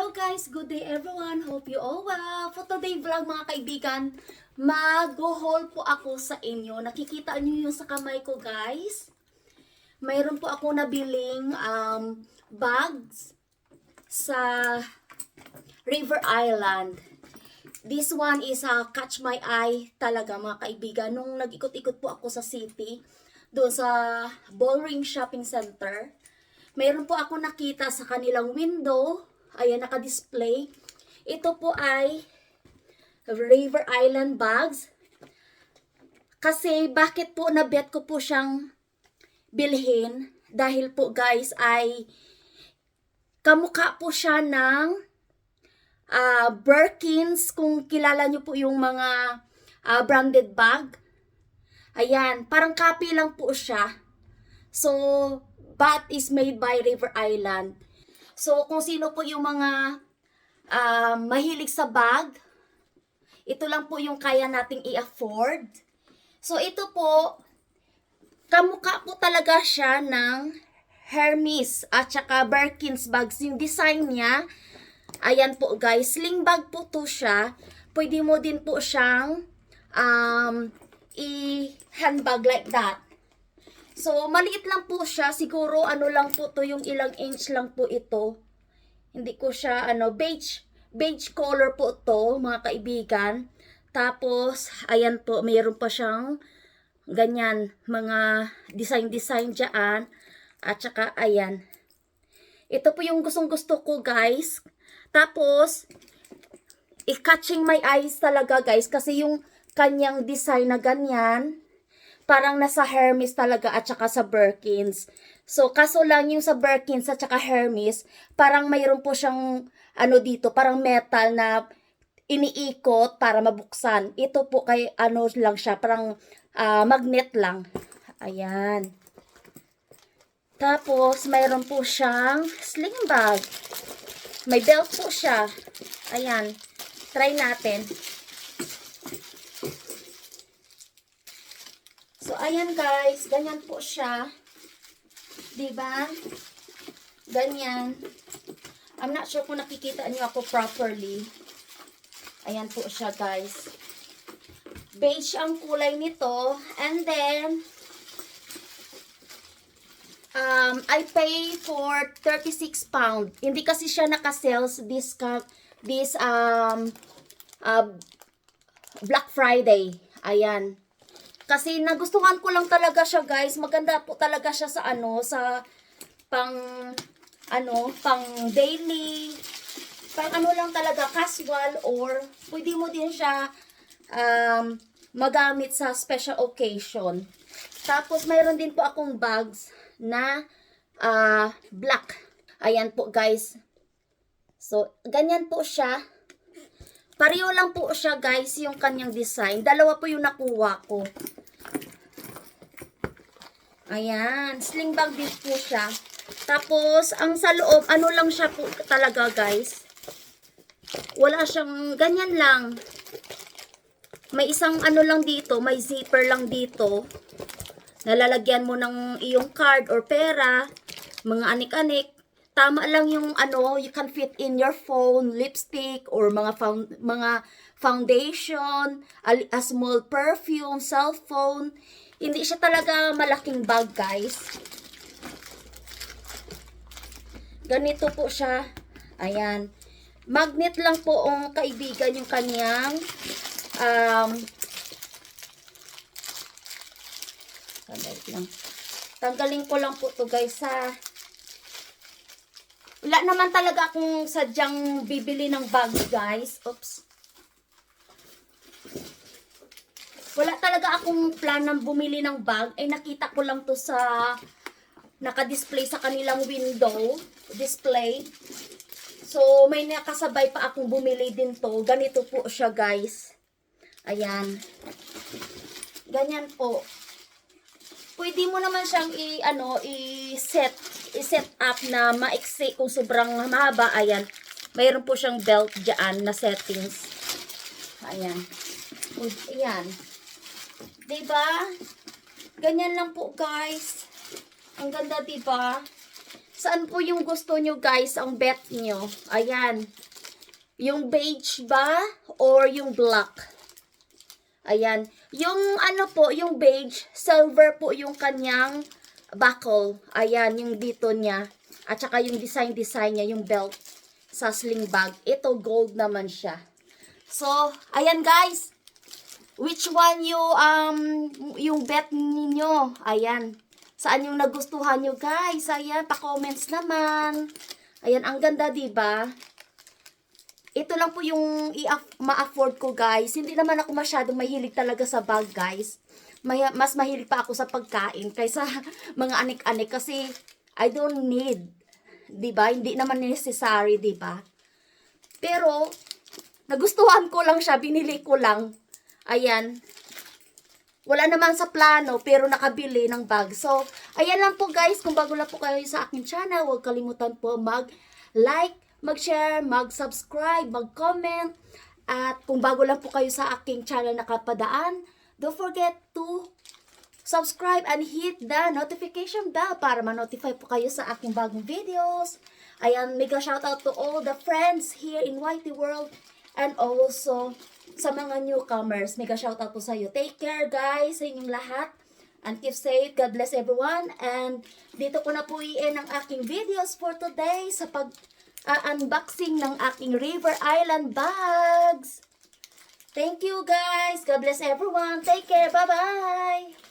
Hello guys, good day everyone. Hope you all well. For today vlog mga kaibigan, mag-haul po ako sa inyo. Nakikita niyo yung sa kamay ko guys. Mayroon po ako nabiling bags sa River Island. This one is catch my eye talaga mga kaibigan. Nung nag-ikot-ikot po ako sa city, doon sa Ballring Shopping Center, mayroon po ako nakita sa kanilang window. Ayan, naka-display. Ito po ay River Island bags. Kasi bakit po nabet ko po siyang bilhin? Dahil po guys ay kamukha po siya ng Birkins. Kung kilala nyo po yung mga branded bag. Ayan, parang copy lang po siya. So, but is made by River Island. So, kung sino po yung mga mahilig sa bag, ito lang po yung kaya nating i-afford. So, ito po, kamukha po talaga siya ng Hermes at saka Birkins bags. Yung design niya, ayan po guys, sling bag po to siya. Pwede mo din po siyang i-handbag like that. So, maliit lang po siya. Siguro, ano lang po to, yung ilang inch lang po ito. Hindi ko siya, beige color po to, mga kaibigan. Tapos, ayan po, mayroon pa siyang ganyan, mga design dyan. At saka, ayan. Ito po yung gustong-gusto ko, guys. Tapos, catching my eyes talaga, guys. Kasi yung kanyang design na ganyan, parang nasa Hermes talaga at saka sa Birkins. So, kaso lang yung sa Birkins at saka Hermes, parang mayroon po siyang, dito, parang metal na iniikot para mabuksan. Ito po kay, lang siya, parang magnet lang. Ayan. Tapos, mayroon po siyang sling bag. May belt po siya. Ayan. Try natin. So, ayan guys, ganyan po siya. Diba? Ganyan. I'm not sure kung nakikita niyo ako properly. Ayan po siya guys. Beige ang kulay nito. And then, I pay for 36 pound. Hindi kasi siya naka-sales this Black Friday. Ayan. Kasi nagustuhan ko lang talaga siya guys. Maganda po talaga siya sa sa pang daily, pang lang talaga, casual, or pwede mo din siya magamit sa special occasion. Tapos mayroon din po akong bags na black. Ayan po guys. So, ganyan po siya. Pareho lang po siya guys, yung kanyang design. Dalawa po yung nakuha ko. Ayan, sling bag din po siya. Tapos, ang sa loob, lang siya po talaga guys. Wala siyang, ganyan lang. May isang lang dito, may zipper lang dito. Nalalagyan mo ng iyong card or pera, mga anik-anik. Tama lang yung you can fit in your phone, lipstick, or mga foundation, a small perfume, cellphone. Hindi siya talaga malaking bag, guys. Ganito po siya. Ayan. Magnet lang po ang kaibigan yung kanyang tanggalin ko lang po to guys sa wala naman talaga akong sadyang bibili ng bag guys. Oops. Wala talaga akong planang bumili ng bag. Ay nakita ko lang to sa naka-display sa kanilang window display. So may nakasabay pa akong bumili din to. Ganito po siya guys. Ayan. Ganyan po. Pwede mo naman siyang i-set up na maiksi kung sobrang mahaba. Ayan. Mayroon po siyang belt dyan na settings. Ayan. Ayan. Diba? Ganyan lang po guys. Ang ganda diba? Saan po yung gusto nyo guys, ang bet nyo? Ayan. Yung beige ba? Or yung black? Ayan. Yung ano po, yung beige, silver po yung kanyang buckle. Ayan, yung dito niya. At saka yung design niya, yung belt sa sling bag. Ito, gold naman siya. So, ayan guys. Which one yung bet ninyo? Ayan. Saan yung nagustuhan nyo guys? Ayan, pa-comments naman. Ayan, ang ganda diba? Ito lang po yung ma-afford ko guys. Hindi naman ako masyadong mahilig talaga sa bag guys. Mas mahilig pa ako sa pagkain kaysa mga anik-anik kasi I don't need. Diba? Hindi naman necessary, diba? Pero, nagustuhan ko lang siya, binili ko lang. Ayan. Wala naman sa plano, pero nakabili ng bag. So, ayan lang po guys. Kung bago lang po kayo sa aking channel, huwag kalimutan po mag-like, mag-share, mag-subscribe, mag-comment. At kung bago lang po kayo sa aking channel na Kapadaan, don't forget to subscribe and hit the notification bell para ma-notify po kayo sa aking bagong videos. Ayan, mega shoutout to all the friends here in Whitey World and also sa mga newcomers. Mega shoutout po sa iyo. Take care guys sa inyong lahat and keep safe. God bless everyone. And dito ko na po iin ang aking videos for today sa pag-unboxing ng aking River Island bags. Thank you guys. God bless everyone. Take care. Bye-bye.